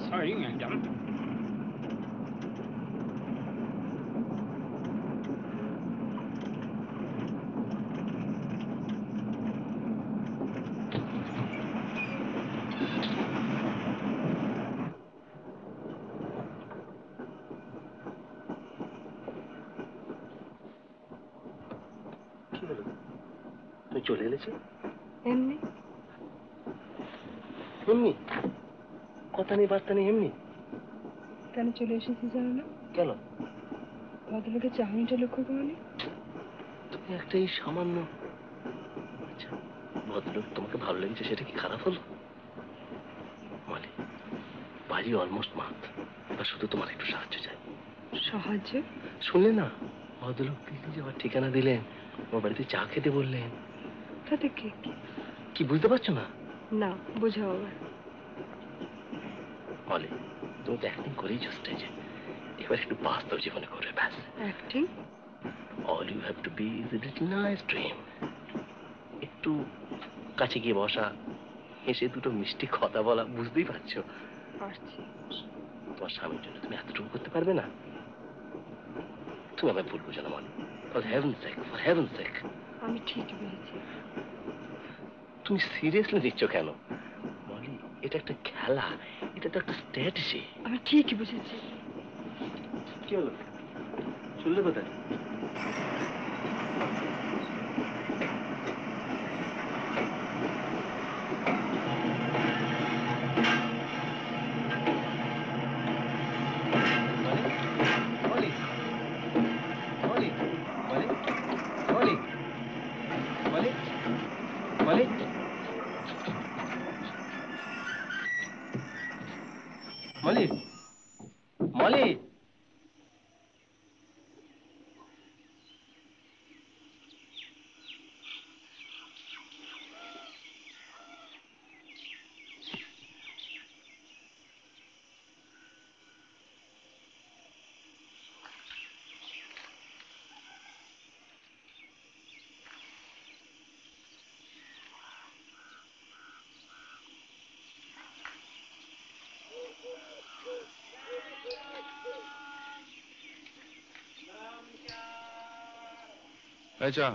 Sorry madam. কি হলো, তুই চলে এলেছি? এমনি এমনি? কথা নেই বার্তা নেই, এমনি? কেন চলে এসেছি জানো না? কেন? ভদ্রলোকের চাহনিটা লক্ষ্য করনি? তুমি একটা এই সামান্য, আচ্ছা ভদ্রলোক তোমাকে ভালো লেগেছে সেটা কি খারাপ হলো? মানে বাড়ি অলমোস্ট মাত, এবার শুধু তোমার একটু সাহায্য চাই। সাহায্য? শুনলে না, ভদ্রলোক দিল্লি যাওয়ার ঠিকানা দিলেন, আমার বাড়িতে চা খেতে বললেন। তাতে কি? কি বুঝতে পারছো না? না, বোঝাও আবার। অলি, তুমি তো অ্যাক্টিং করেইছো স্টেজে, এবার একটু বাস্তব জীবনে করবে ব্যাস। Acting? All you have to be is a little nice dream. একটু কাছে গিয়ে বসা, হেসে দুটো মিষ্টি কথা বলা, বুঝতেই পারছো? পারছি। তোমার স্বামীর জন্য তুমি এতটুকু করতে পারবে না? তুমি আমায় ভুল বুঝো না মনি। For heaven's sake, for heaven's sake. আমি ঠিক বুঝেছি। তুমি সিরিয়াসলি নিচ্ছ কেন মলি? এটা একটা খেলা, এটা তো একটা স্ট্র্যাটেজি। আমি ঠিকই বুঝেছি। কি হলো, শুনলে কোথায়? মলি, মলি, আচ্ছা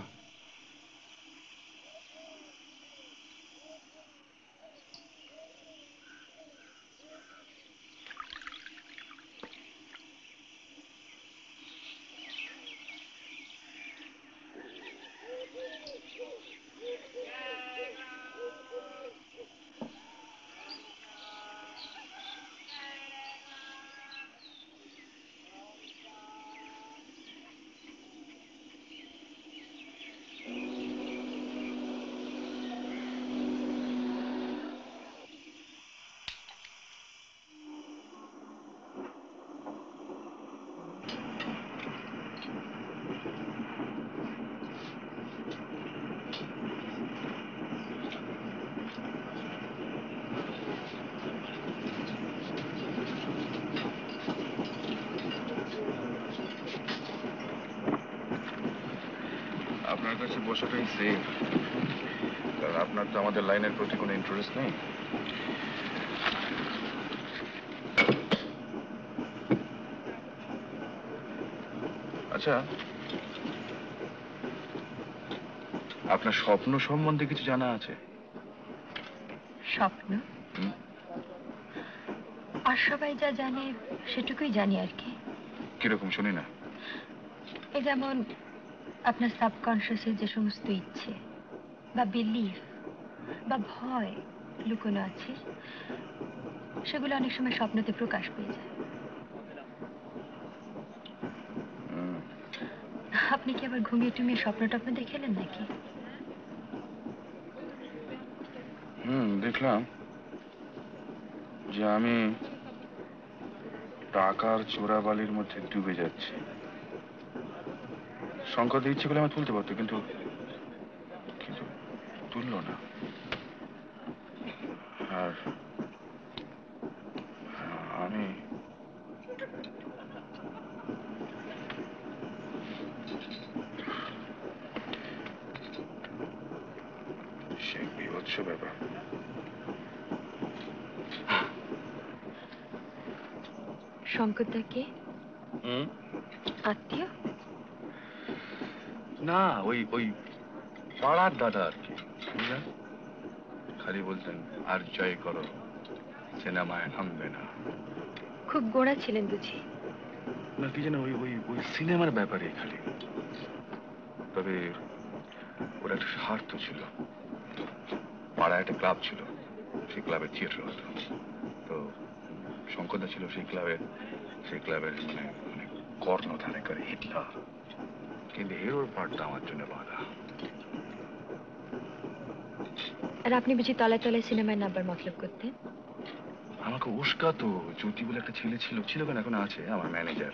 আপনার কাছে বসাটাই সেফ, কারণ আপনার তো আমাদের লাইনের প্রতি কোনো ইন্টারেস্ট নেই। আচ্ছা, আপনার স্বপ্ন সম্বন্ধে কিছু জানা আছে? স্বপ্ন? আর সবাই যা জানে সেটুকুই জানি আর কি। কিরকম শুনি না? এই যেমন আপনার সাবকনশিয়াসের যে সমস্ত ইচ্ছে বা বিলিফ বা ভয় লুকোনো আছে, সেগুলো অনেক সময় স্বপ্নতে প্রকাশ পেয়ে যায়। আপনি কি আবার ঘুমিয়ে টুমিয়ে স্বপ্ন টপ্ন দেখেলেন নাকি? দেখলাম যে আমি টাকার চোরাবালির মধ্যে ডুবে যাচ্ছি। সংকটে ইচ্ছে করলে আমার তুলতে পারতো, কিন্তু কিন্তু তুললো না। আর আমি সে বিভৎস ব্যাপার। শঙ্করদাকে হুম? আত্মীয়? না, ওই ওই পাড়ার দাদা আর কি, বুঝলেন? খালি বলতেন আর জয় করো, সিনেমায় নামবে না। খুব গোড়া ছিলেন বুঝি? না, কি যেন ওই ওই ওই সিনেমার ব্যাপারে খালি। তবে ওর একটা স্বার্থ ছিল। পাড়ায় একটা ক্লাব ছিল, সেই ক্লাবের থিয়েটার হতো। তো শঙ্করদা ছিল সেই ক্লাবের মানে মানে কর্ণধারে করে হিটলার। কিন্তু হিরোর পার্টটা আমার জন্য বাধা। আর আপনি বুঝি তলায় তলায় সিনেমায় নামবার মতলব করতেন? আমাকে উস্কাতো। জ্যোতি বলে একটা ছেলে ছিল কেন, এখন আছে, আমার ম্যানেজার।